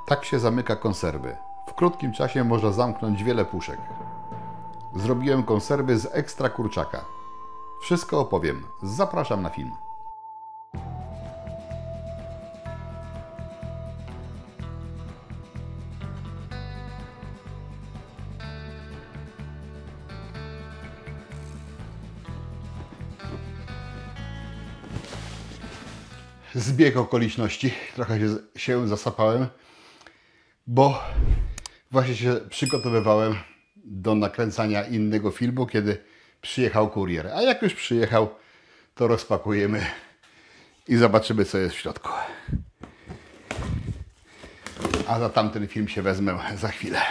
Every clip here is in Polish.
Tak się zamyka konserwy. W krótkim czasie można zamknąć wiele puszek. Zrobiłem konserwy z ekstra kurczaka. Wszystko opowiem. Zapraszam na film. Zbieg okoliczności. Trochę się zasapałem, bo właśnie się przygotowywałem do nakręcania innego filmu, kiedy przyjechał kurier. A jak już przyjechał, to rozpakujemy i zobaczymy, co jest w środku. A za tamten film się wezmę za chwilę.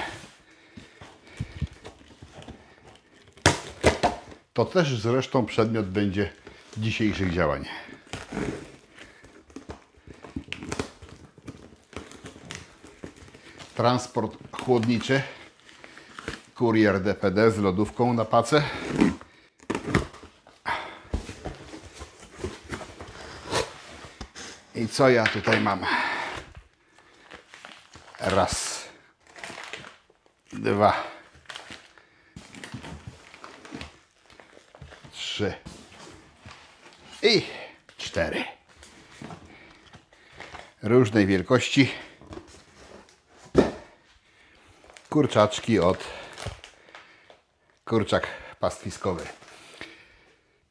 To też zresztą przedmiot będzie dzisiejszych działań. Transport chłodniczy. Kurier DPD z lodówką na pace. I co ja tutaj mam? Raz, dwa, trzy i cztery. Różnej wielkości kurczaczki od Kurczak Pastwiskowy.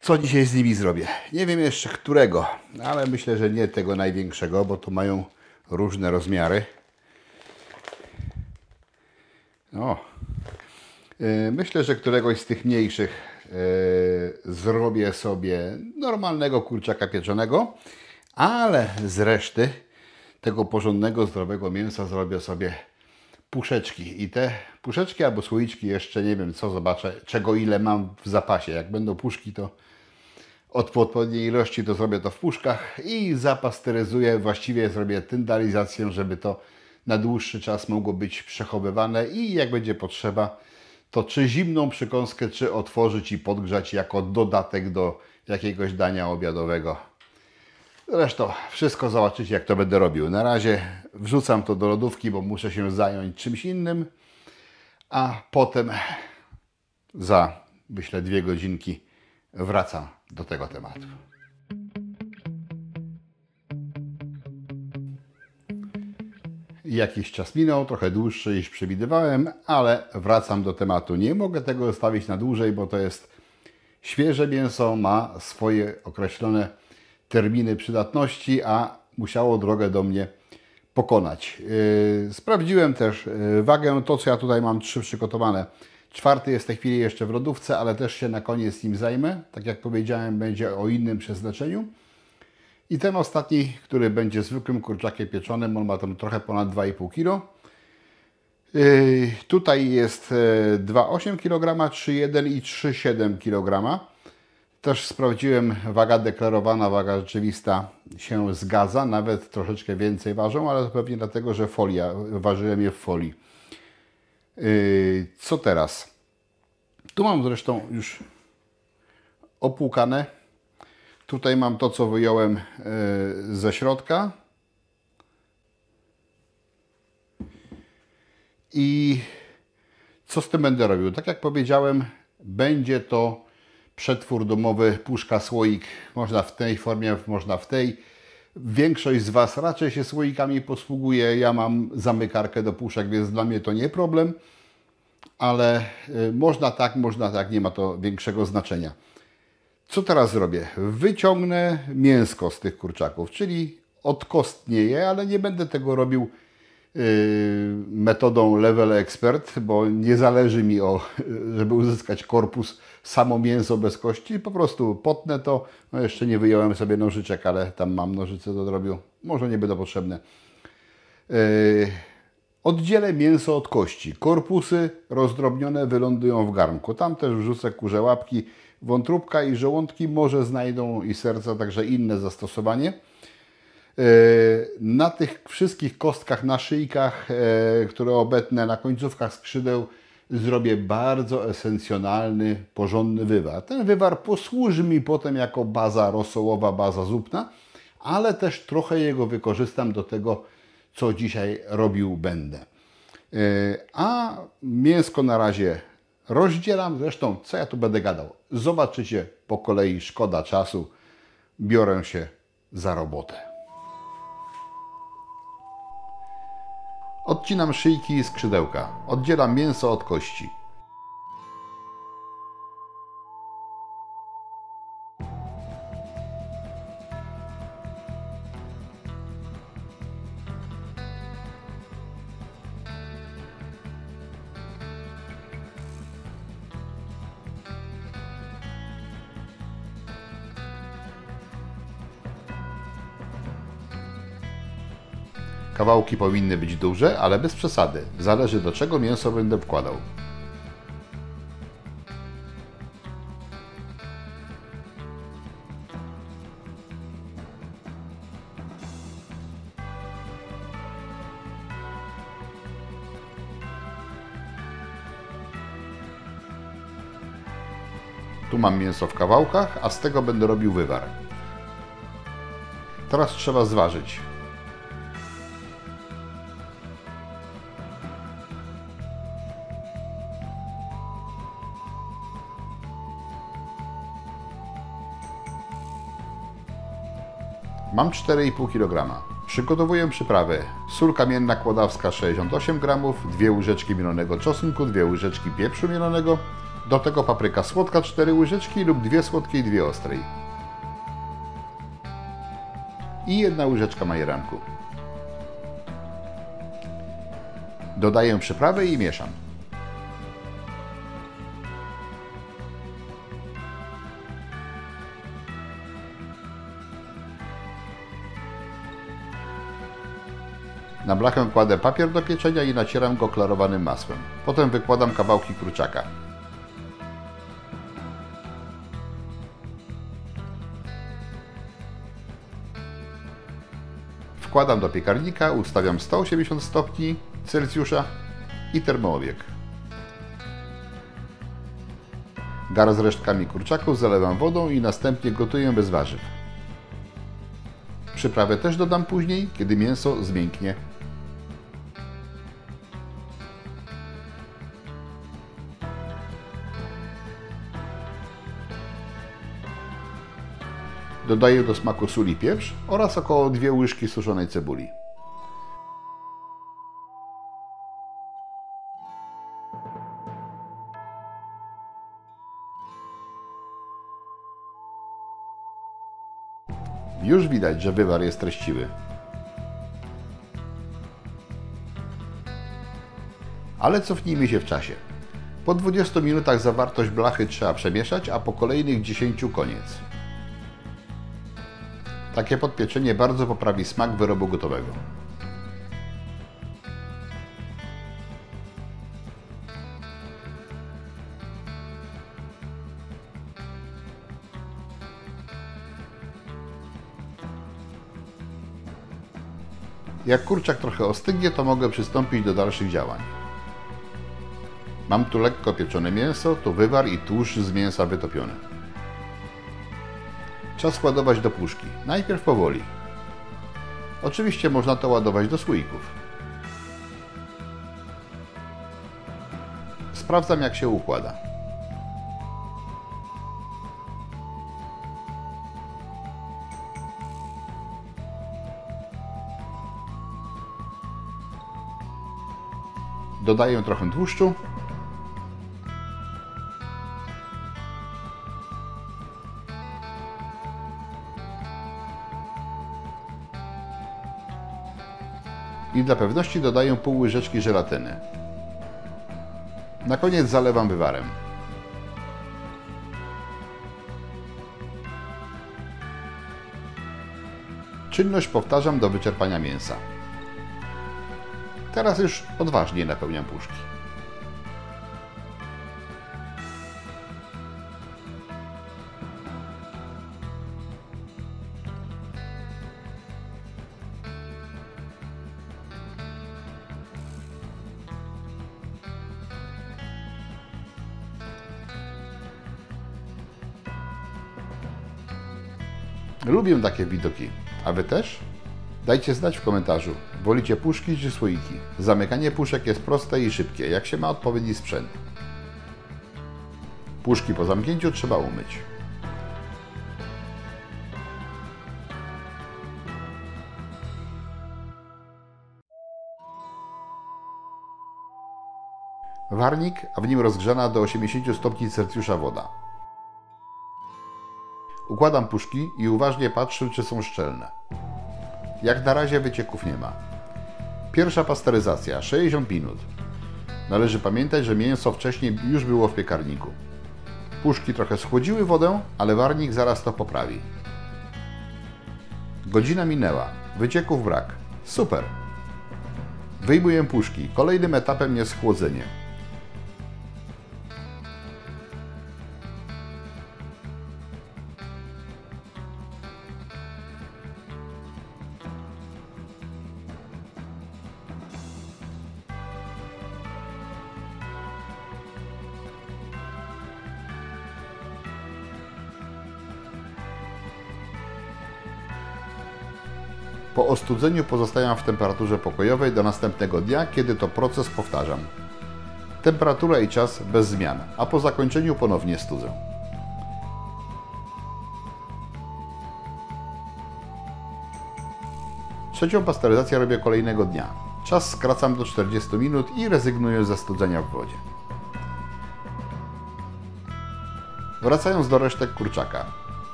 Co dzisiaj z nimi zrobię? Nie wiem jeszcze którego, ale myślę, że nie tego największego, bo tu mają różne rozmiary. Myślę, że któregoś z tych mniejszych zrobię sobie normalnego kurczaka pieczonego, ale z reszty tego porządnego, zdrowego mięsa zrobię sobie puszeczki. I te puszeczki albo słoiczki jeszcze nie wiem co, zobaczę czego ile mam w zapasie. Jak będą puszki, to od odpowiedniej ilości to zrobię to w puszkach i zapasteryzuję, właściwie zrobię tyndalizację, żeby to na dłuższy czas mogło być przechowywane i jak będzie potrzeba, to czy zimną przekąskę, czy otworzyć i podgrzać jako dodatek do jakiegoś dania obiadowego. Zresztą wszystko zobaczycie, jak to będę robił. Na razie wrzucam to do lodówki, bo muszę się zająć czymś innym, a potem za, myślę, 2 godzinki wracam do tego tematu. Jakiś czas minął, trochę dłuższy niż przewidywałem, ale wracam do tematu. Nie mogę tego zostawić na dłużej, bo to jest świeże mięso, ma swoje określone terminy przydatności, a musiało drogę do mnie pokonać. Sprawdziłem też wagę, to co ja tutaj mam 3 przygotowane. 4 jest w tej chwili jeszcze w lodówce, ale też się na koniec nim zajmę. Tak jak powiedziałem, będzie o innym przeznaczeniu. I ten ostatni, który będzie zwykłym kurczakiem pieczonym, on ma tam trochę ponad 2,5 kg. Tutaj jest 2,8 kg, 3,1 i 3,7 kg. Też sprawdziłem, waga deklarowana, waga rzeczywista się zgadza, nawet troszeczkę więcej ważą, ale to pewnie dlatego, że ważyłem je w folii. Co teraz? Tu mam zresztą już opłukane. Tutaj mam to, co wyjąłem ze środka. I co z tym będę robił? Tak jak powiedziałem, będzie to przetwór domowy, puszka, słoik. Można w tej formie, można w tej. Większość z Was raczej się słoikami posługuje. Ja mam zamykarkę do puszek, więc dla mnie to nie problem. Ale można tak, nie ma to większego znaczenia. Co teraz zrobię? Wyciągnę mięsko z tych kurczaków, czyli odkostnię je, ale nie będę tego robił metodą level expert, bo nie zależy mi żeby uzyskać korpus, samo mięso bez kości. Po prostu potnę to. No jeszcze nie wyjąłem sobie nożyczek, ale tam mam nożyce do drobiu. Może nie będą potrzebne. Oddzielę mięso od kości. Korpusy rozdrobnione wylądują w garnku. Tam też wrzucę kurze łapki, wątróbka i żołądki. Może znajdą i serca, także inne zastosowanie. Na tych wszystkich kostkach, na szyjkach, które obetnę, na końcówkach skrzydeł zrobię bardzo esencjonalny, porządny wywar. Ten wywar posłuży mi potem jako baza rosołowa, baza zupna, ale też trochę jego wykorzystam do tego, co dzisiaj robił będę. A mięsko na razie rozdzielam. Zresztą, co ja tu będę gadał? Zobaczycie po kolei, szkoda czasu. Biorę się za robotę. Odcinam szyjki i skrzydełka. Oddzielam mięso od kości. Kawałki powinny być duże, ale bez przesady. Zależy, do czego mięso będę wkładał. Tu mam mięso w kawałkach, a z tego będę robił wywar. Teraz trzeba zważyć. Mam 4,5 kg. Przygotowuję przyprawę. Sól kamienna kłodawska 68 g, 2 łyżeczki mielonego czosnku, 2 łyżeczki pieprzu mielonego, do tego papryka słodka 4 łyżeczki lub 2 słodkie i 2 ostrej. I 1 łyżeczka majeranku. Dodaję przyprawę i mieszam. Na blachę kładę papier do pieczenia i nacieram go klarowanym masłem. Potem wykładam kawałki kurczaka. Wkładam do piekarnika, ustawiam 180 stopni Celsjusza i termoobieg. Gar z resztkami kurczaków zalewam wodą i następnie gotuję bez warzyw. Przyprawę też dodam później, kiedy mięso zmięknie. Dodaję do smaku sól i pieprz oraz około 2 łyżki suszonej cebuli. Już widać, że wywar jest treściwy. Ale cofnijmy się w czasie. Po 20 minutach zawartość blachy trzeba przemieszać, a po kolejnych 10 koniec. Takie podpieczenie bardzo poprawi smak wyrobu gotowego. Jak kurczak trochę ostygnie, to mogę przystąpić do dalszych działań. Mam tu lekko pieczone mięso, to wywar i tłuszcz z mięsa wytopiony. Czas ładować do puszki. Najpierw powoli. Oczywiście można to ładować do słoików. Sprawdzam, jak się układa. Dodaję trochę tłuszczu. I dla pewności dodaję pół łyżeczki żelatyny. Na koniec zalewam wywarem. Czynność powtarzam do wyczerpania mięsa. Teraz już odważnie napełniam puszki. Lubię takie widoki. A Wy też? Dajcie znać w komentarzu. Wolicie puszki czy słoiki? Zamykanie puszek jest proste i szybkie, jak się ma odpowiedni sprzęt. Puszki po zamknięciu trzeba umyć. Warnik, a w nim rozgrzana do 80 stopni Celsjusza woda. Układam puszki i uważnie patrzę, czy są szczelne. Jak na razie wycieków nie ma. Pierwsza pasteryzacja, 60 minut. Należy pamiętać, że mięso wcześniej już było w piekarniku. Puszki trochę schłodziły wodę, ale warnik zaraz to poprawi. Godzina minęła. Wycieków brak. Super! Wyjmuję puszki. Kolejnym etapem jest chłodzenie. Po ostudzeniu pozostawiam w temperaturze pokojowej do następnego dnia, kiedy to proces powtarzam. Temperatura i czas bez zmian, a po zakończeniu ponownie studzę. Trzecią pasteryzację robię kolejnego dnia. Czas skracam do 40 minut i rezygnuję ze studzenia w wodzie. Wracając do resztek kurczaka.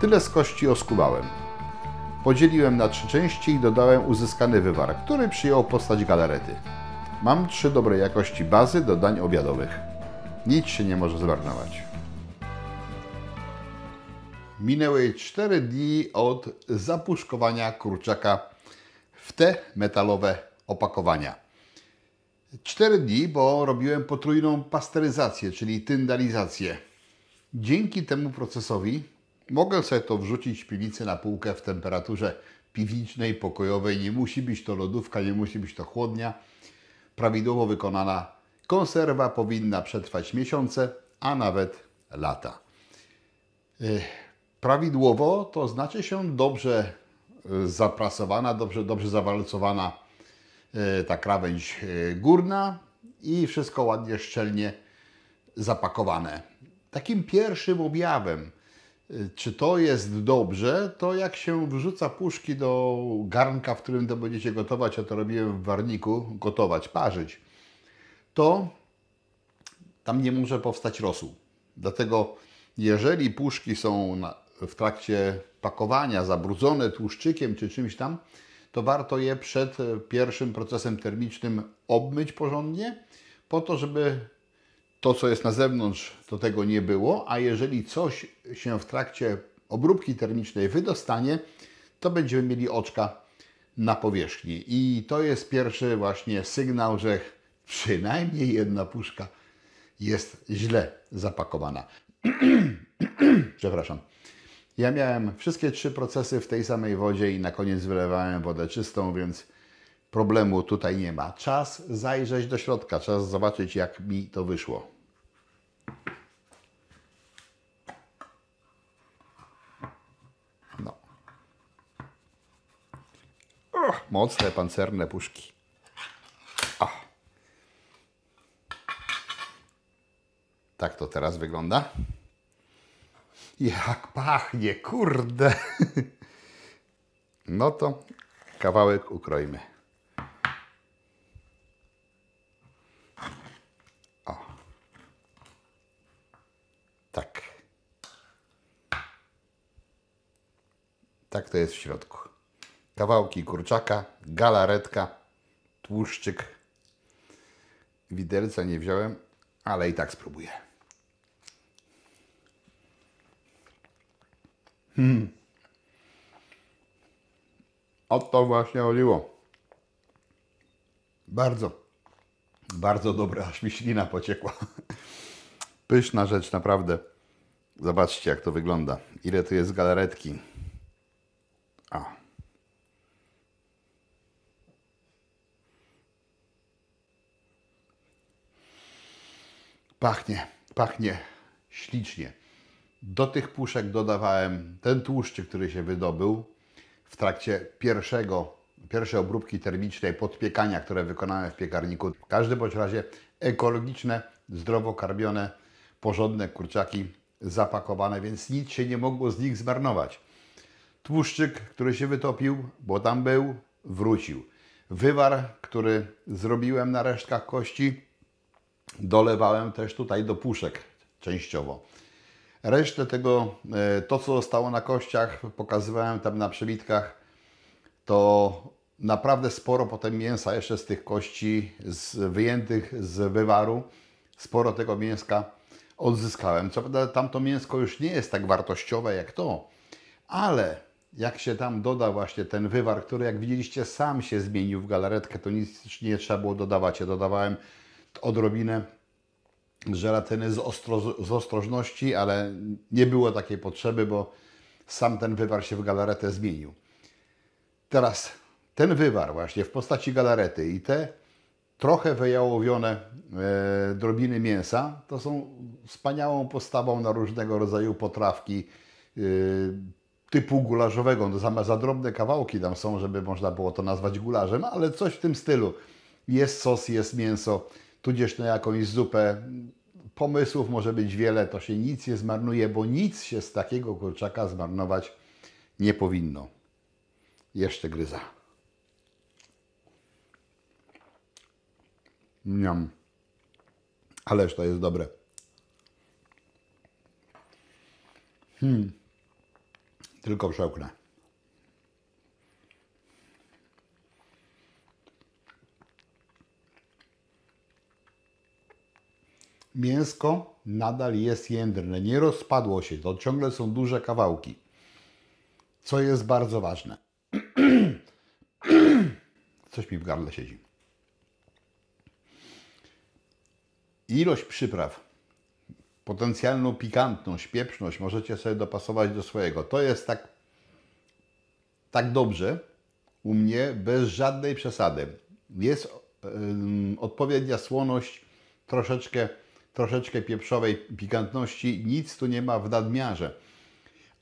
Tyle z kości oskubałem. Podzieliłem na 3 części i dodałem uzyskany wywar, który przyjął postać galarety. Mam 3 dobrej jakości bazy do dań obiadowych. Nic się nie może zmarnować. Minęły 4 dni od zapuszkowania kurczaka w te metalowe opakowania. 4 dni, bo robiłem potrójną pasteryzację, czyli tyndalizację. Dzięki temu procesowi mogę sobie to wrzucić w piwnicy na półkę w temperaturze piwnicznej, pokojowej. Nie musi być to lodówka, nie musi być to chłodnia. Prawidłowo wykonana konserwa powinna przetrwać miesiące, a nawet lata. Prawidłowo to znaczy się dobrze zaprasowana, dobrze zawalcowana ta krawędź górna i wszystko ładnie, szczelnie zapakowane. Takim pierwszym objawem, czy to jest dobrze, to jak się wrzuca puszki do garnka, w którym to będziecie gotować, a to robiłem w warniku, gotować, parzyć, to tam nie może powstać rosół. Dlatego jeżeli puszki są w trakcie pakowania zabrudzone tłuszczykiem czy czymś tam, to warto je przed pierwszym procesem termicznym obmyć porządnie, po to, żeby to, co jest na zewnątrz, to tego nie było, a jeżeli coś się w trakcie obróbki termicznej wydostanie, to będziemy mieli oczka na powierzchni. I to jest pierwszy właśnie sygnał, że przynajmniej jedna puszka jest źle zapakowana. Przepraszam. Ja miałem wszystkie 3 procesy w tej samej wodzie i na koniec wylewałem wodę czystą, więc problemu tutaj nie ma. Czas zajrzeć do środka, czas zobaczyć, jak mi to wyszło. No. Mocne, pancerne puszki. Tak to teraz wygląda. Jak pachnie, kurde. No to kawałek ukroimy. O. Tak. Tak to jest w środku. Kawałki kurczaka, galaretka, tłuszczyk. Widelca nie wziąłem, ale i tak spróbuję. O to właśnie chodziło. Bardzo, bardzo dobra, aż mi ślina pociekła. Pyszna rzecz, naprawdę. Zobaczcie, jak to wygląda. Ile tu jest galaretki. O. Pachnie ślicznie. Do tych puszek dodawałem ten tłuszczyk, który się wydobył w trakcie pierwszego pierwsze obróbki termicznej podpiekania, które wykonałem w piekarniku. W każdym bądź razie ekologiczne, zdrowo karmione, porządne kurczaki zapakowane, więc nic się nie mogło z nich zmarnować. Tłuszczyk, który się wytopił, bo tam był, wrócił. Wywar, który zrobiłem na resztkach kości, dolewałem też tutaj do puszek częściowo. Resztę tego, to co zostało na kościach, pokazywałem tam na przebitkach, to naprawdę sporo potem mięsa jeszcze z tych kości wyjętych z wywaru, sporo tego mięska odzyskałem. Co prawda tamto mięsko już nie jest tak wartościowe jak to, ale jak się tam doda właśnie ten wywar, który jak widzieliście sam się zmienił w galaretkę, to nic nie trzeba było dodawać. Ja dodawałem odrobinę żelatyny z ostrożności, ale nie było takiej potrzeby, bo sam ten wywar się w galaretę zmienił. Teraz ten wywar właśnie w postaci galarety i te trochę wyjałowione drobiny mięsa to są wspaniałą postawą na różnego rodzaju potrawki typu gulażowego. No, za drobne kawałki tam są, żeby można było to nazwać gulażem, ale coś w tym stylu. Jest sos, jest mięso, tudzież na jakąś zupę. Pomysłów może być wiele, to się nic nie zmarnuje, bo nic się z takiego kurczaka zmarnować nie powinno. Jeszcze gryza. Miam. Ależ to jest dobre. Tylko przełknę. Mięsko nadal jest jędrne, nie rozpadło się, to ciągle są duże kawałki, co jest bardzo ważne. Coś mi w gardle siedzi. Ilość przypraw, potencjalną pikantność, pieprzność możecie sobie dopasować do swojego. To jest tak dobrze u mnie, bez żadnej przesady. Jest odpowiednia słoność, troszeczkę pieprzowej pikantności, nic tu nie ma w nadmiarze.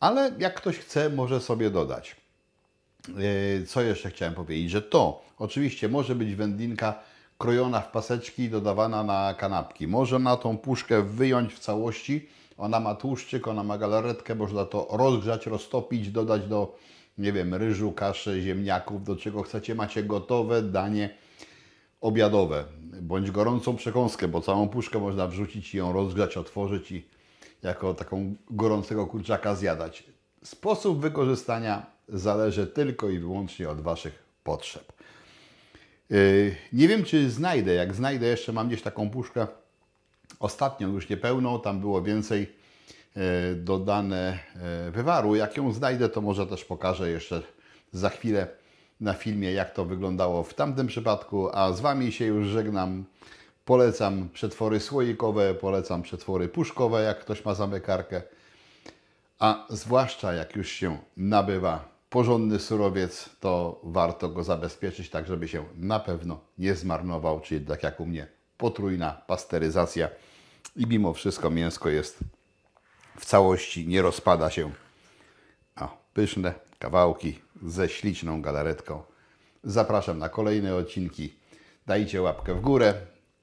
Ale jak ktoś chce, może sobie dodać. Co jeszcze chciałem powiedzieć? Że to oczywiście może być wędlinka krojona w paseczki i dodawana na kanapki. Można na tą puszkę wyjąć w całości. Ona ma tłuszczyk, ona ma galaretkę, można to rozgrzać, roztopić, dodać do, nie wiem, ryżu, kaszy, ziemniaków, do czego chcecie. Macie gotowe danie obiadowe, bądź gorącą przekąskę, bo całą puszkę można wrzucić i ją rozgrzać, otworzyć i jako taką gorącego kurczaka zjadać. Sposób wykorzystania zależy tylko i wyłącznie od Waszych potrzeb. Nie wiem, czy znajdę. Jak znajdę, jeszcze mam gdzieś taką puszkę ostatnią, już niepełną. Tam było więcej dodane wywaru. Jak ją znajdę, to może też pokażę jeszcze za chwilę na filmie, jak to wyglądało w tamtym przypadku. A z Wami się już żegnam. Polecam przetwory słoikowe, polecam przetwory puszkowe, jak ktoś ma zamykarkę. A zwłaszcza jak już się nabywa porządny surowiec, to warto go zabezpieczyć tak, żeby się na pewno nie zmarnował, czyli tak jak u mnie potrójna pasteryzacja i mimo wszystko mięsko jest w całości, nie rozpada się. Pyszne kawałki ze śliczną galaretką. Zapraszam na kolejne odcinki. Dajcie łapkę w górę,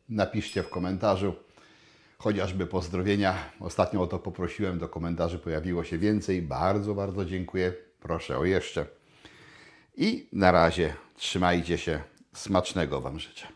napiszcie w komentarzu chociażby pozdrowienia. Ostatnio o to poprosiłem, do komentarzy pojawiło się więcej. Bardzo, bardzo dziękuję. Proszę o jeszcze. I na razie trzymajcie się. Smacznego Wam życzę.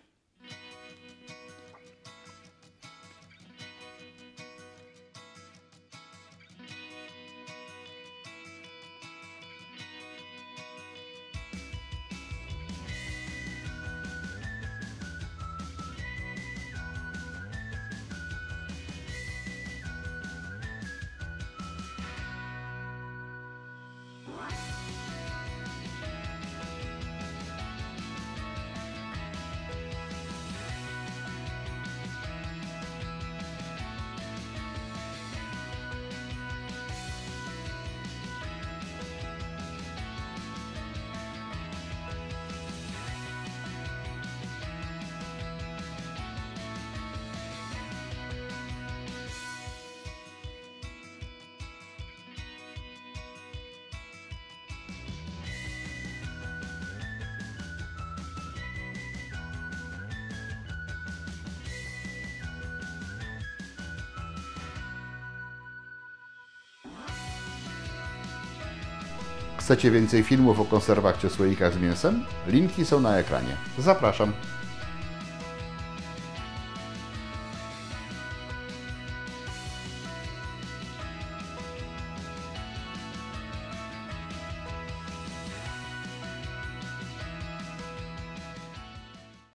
Chcecie więcej filmów o konserwach czy słoikach z mięsem? Linki są na ekranie. Zapraszam.